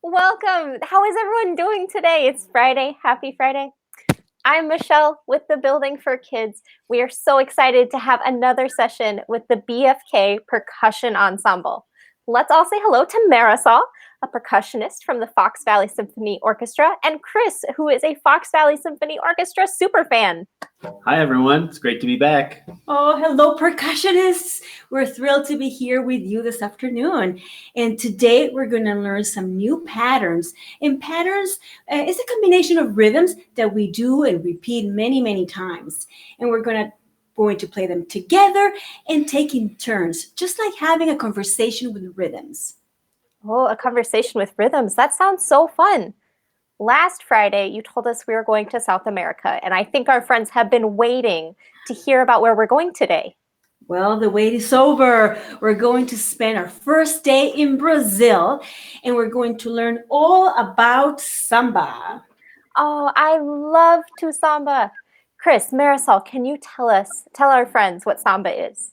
Welcome. How is everyone doing today? It's Friday. Happy Friday. I'm Michelle with the Building for Kids. We are so excited to have another session with the BFK Percussion Ensemble. Let's all say hello to Marisol, a percussionist from the Fox Valley Symphony Orchestra, and Chris, who is a Fox Valley Symphony Orchestra superfan. Hi, everyone. It's great to be back. Oh, hello, percussionists. We're thrilled to be here with you this afternoon. And today we're going to learn some new patterns. And patterns is a combination of rhythms that we do and repeat many, many times. And we're going to play them together and take in turns, just like having a conversation with rhythms. Oh, a conversation with rhythms. That sounds so fun. Last Friday, you told us we were going to South America, and I think our friends have been waiting to hear about where we're going today. Well, the wait is over. We're going to spend our first day in Brazil, and we're going to learn all about samba. Oh, I love to samba. Chris, Marisol, can you tell our friends what samba is?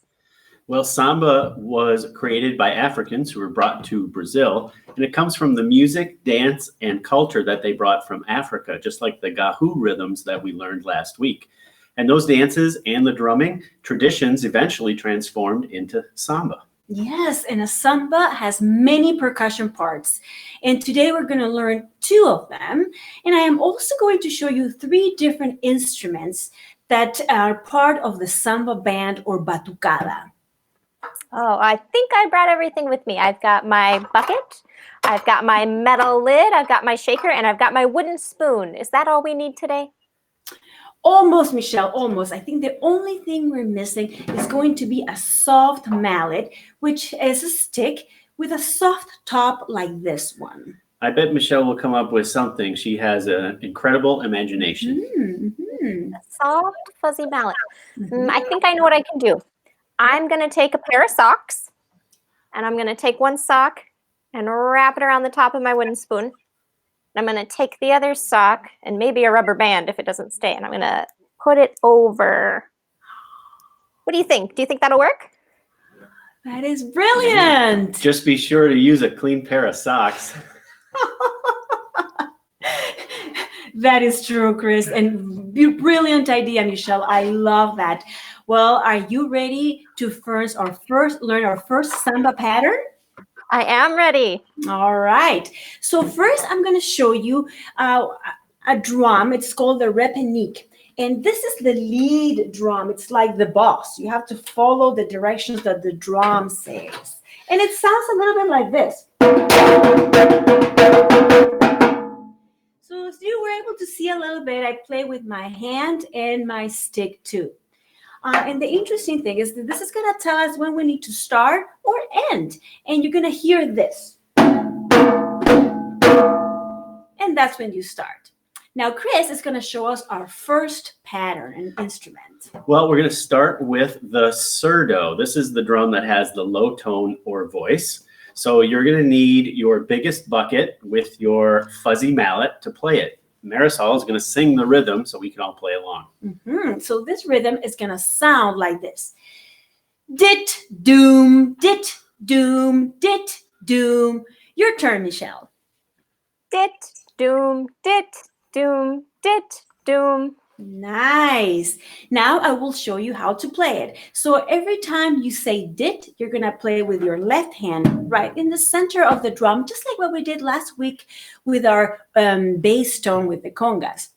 Well, samba was created by Africans who were brought to Brazil, and it comes from the music, dance, and culture that they brought from Africa, just like the gahu rhythms that we learned last week. And those dances and the drumming traditions eventually transformed into samba. Yes, and a samba has many percussion parts. And today we're going to learn 2 of them. And I am also going to show you 3 different instruments that are part of the samba band or batucada. Oh, I think I brought everything with me. I've got my bucket, I've got my metal lid, I've got my shaker, and I've got my wooden spoon. Is that all we need today? Almost, Michelle, almost. I think the only thing we're missing is going to be a soft mallet, which is a stick with a soft top like this one. I bet Michelle will come up with something. She has an incredible imagination. Mm-hmm. A soft, fuzzy mallet. I think I know what I can do. I'm going to take a pair of socks, and I'm going to take one sock and wrap it around the top of my wooden spoon. I'm going to take the other sock and maybe a rubber band if it doesn't stay, and I'm going to put it over. What do you think? Do you think that'll work? That is brilliant. Just be sure to use a clean pair of socks. That is true, Chris, and brilliant idea, Michelle. I love that. Well, are you ready to learn our first samba pattern? I am ready. All right. So first, I'm going to show you a drum. It's called the repenique. And this is the lead drum. It's like the boss. You have to follow the directions that the drum says. And it sounds a little bit like this. So as you were able to see a little bit, I play with my hand and my stick too. And the interesting thing is that this is going to tell us when we need to start or end. And you're going to hear this. And that's when you start. Now, Chris is going to show us our first pattern and instrument. Well, we're going to start with the surdo. This is the drum that has the low tone or voice. So you're going to need your biggest bucket with your fuzzy mallet to play it. Marisol is going to sing the rhythm so we can all play along. Mm-hmm. So this rhythm is going to sound like this. Dit, doom, dit, doom, dit, doom. Your turn, Michelle. Dit, doom, dit, doom, dit, doom. Nice. Now I will show you how to play it. So every time you say dit, you're going to play with your left hand right in the center of the drum, just like what we did last week with our bass tone with the congas.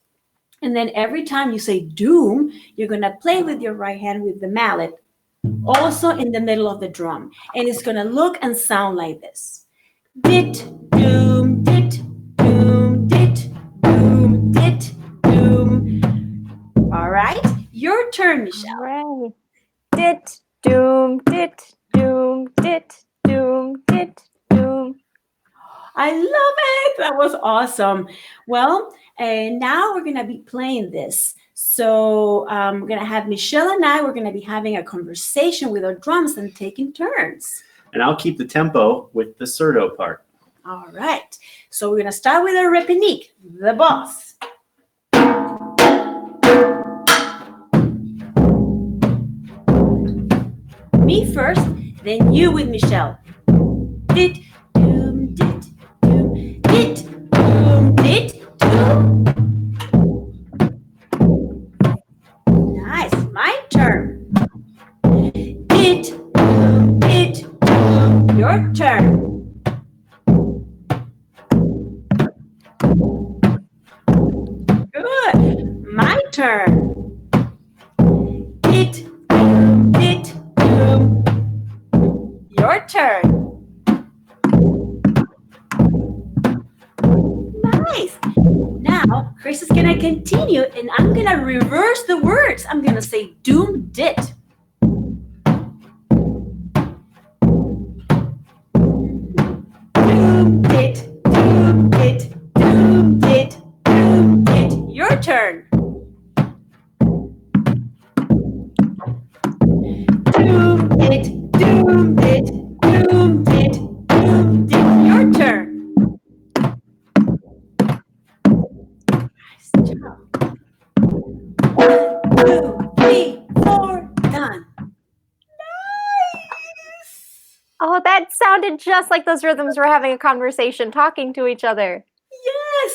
And then every time you say doom, you're going to play with your right hand with the mallet, also in the middle of the drum. And it's going to look and sound like this. Dit, doom, dit, doom, dit, doom, dit, doom. All right, your turn, Michelle. Right. Dit, doom, dit, doom, dit, doom, dit, doom. I love it. That was awesome. Well, now we're going to be playing this. So we're going to have Michelle and we're going to be having a conversation with our drums and taking turns. And I'll keep the tempo with the surdo part. All right. So we're going to start with our repenique, the boss. Me first, then you with Michelle. Dit, doom, dit, doom, dit, dit, doom. Nice. My turn. Dit, doom, dit, doom. Your turn. Good. My turn. Dit, doom, dit, doom. Your turn. Nice. Now, Chris is going to continue, and I'm going to reverse the words. I'm going to say doom, dit. Doom, dit, doom, dit, doom, dit, doom, dit. Your turn. Doom, dit, doom, dit, doom, dit, doom, dit. Your turn. Nice job. 1, 2, 3, 4, done. Nice. Oh, that sounded just like those rhythms we're having a conversation, talking to each other.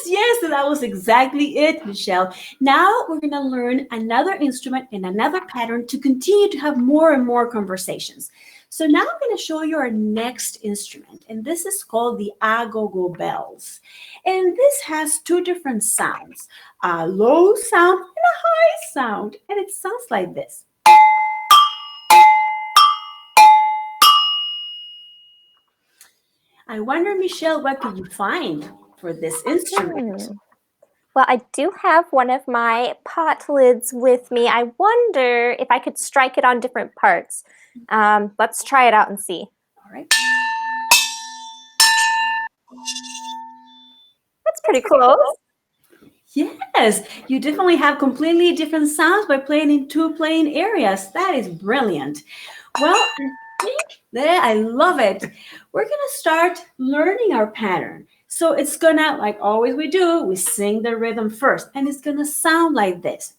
Yes, and that was exactly it, Michelle. Now we're going to learn another instrument and another pattern to continue to have more and more conversations. So now I'm going to show you our next instrument, and this is called the agogo bells. And this has two different sounds, a low sound and a high sound, and it sounds like this. I wonder, Michelle, what could you find for this instrument? Well, I do have one of my pot lids with me. I wonder if I could strike it on different parts. Let's try it out and see. All right. That's pretty close. Yes, you definitely have completely different sounds by playing in two playing areas. That is brilliant. Well, I love it. We're going to start learning our pattern. So it's going to, like always we do, we sing the rhythm first. And it's going to sound like this.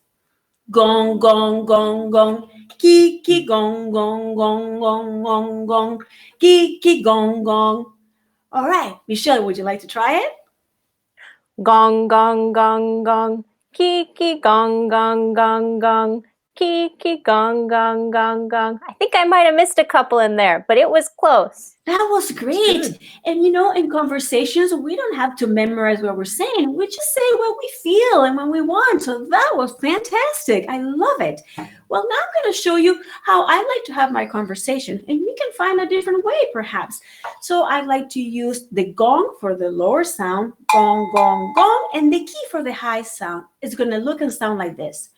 Gong, gong, gong, gong. Ki, gong, gong, gong, gong, gong, gong. Ki, gong, gong. All right, Michelle, would you like to try it? Gong, gong, gong, gong. Kiki, gong, gong, gong, gong. Kiki, gong, gong, gong, gong. I think I might have missed a couple in there, but it was close. That was great. And in conversations, we don't have to memorize what we're saying. We just say what we feel and when we want. So that was fantastic. I love it. Well, now I'm going to show you how I like to have my conversation. And you can find a different way, perhaps. So I like to use the gong for the lower sound, gong, gong, gong, and the key for the high sound. It's going to look and sound like this.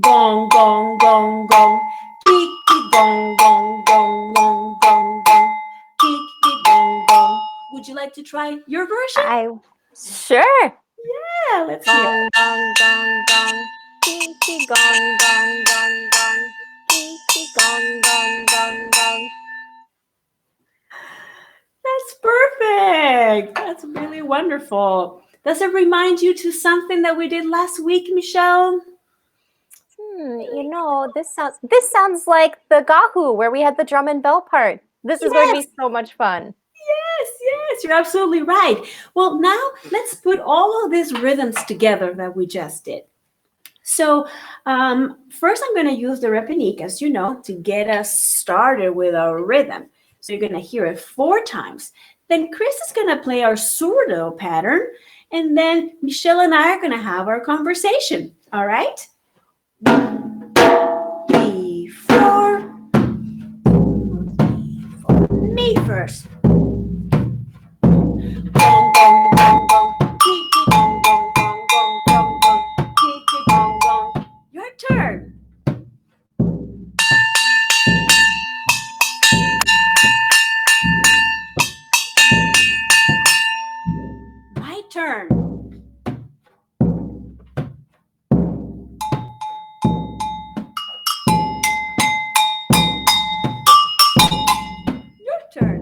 Gong, gong, gong, gong. Kiki, gong, gong, gong, gong, gong, gong. Kiki, gong, gong. Would you like to try your version? Sure. Yeah, let's hear Gong, it. gong, gong, gong. Kiki, gong, gong, gong, gong. Kiki, gong, gong, gong, gong. That's perfect. That's really wonderful. Does it remind you to something that we did last week, Michelle? This sounds like the Gahu where we had the drum and bell part. This is going to be so much fun. Yes, you're absolutely right. Well, now let's put all of these rhythms together that we just did. So first I'm going to use the repenique, as you know, to get us started with our rhythm. So you're going to hear it 4 times. Then Chris is going to play our surdo pattern, and then Michelle and I are going to have our conversation. All right? 1, 2, 3, 4. Me first. Gong, gong, gong, gong. Kiki, gong, gong, gong, gong, gong, gong. Kiki, gong, gong. Your turn. My turn. Your turn.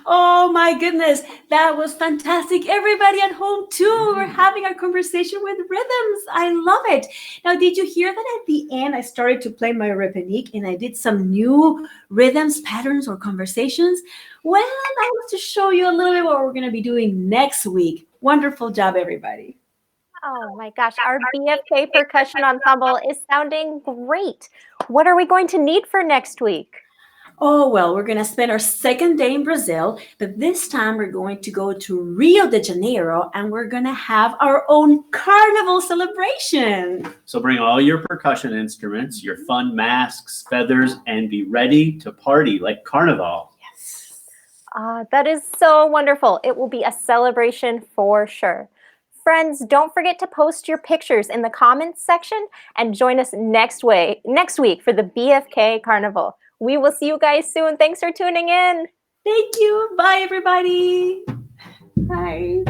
Oh my goodness, that was fantastic. Everybody at home too. We're having our conversation with rhythms. I love it. Now, did you hear that at the end I started to play my repenique and I did some new rhythms, patterns, or conversations? Well, that was to show you a little bit what we're going to be doing next week. Wonderful job, everybody. Oh my gosh, our BFK percussion ensemble is sounding great. What are we going to need for next week? Oh, well, we're going to spend our second day in Brazil, but this time we're going to go to Rio de Janeiro and we're going to have our own carnival celebration. So bring all your percussion instruments, your fun masks, feathers, and be ready to party like Carnival. Yes. That is so wonderful. It will be a celebration for sure. Friends, don't forget to post your pictures in the comments section and join us next week for the BFK Carnival. We will see you guys soon. Thanks for tuning in. Thank you. Bye, everybody. Bye.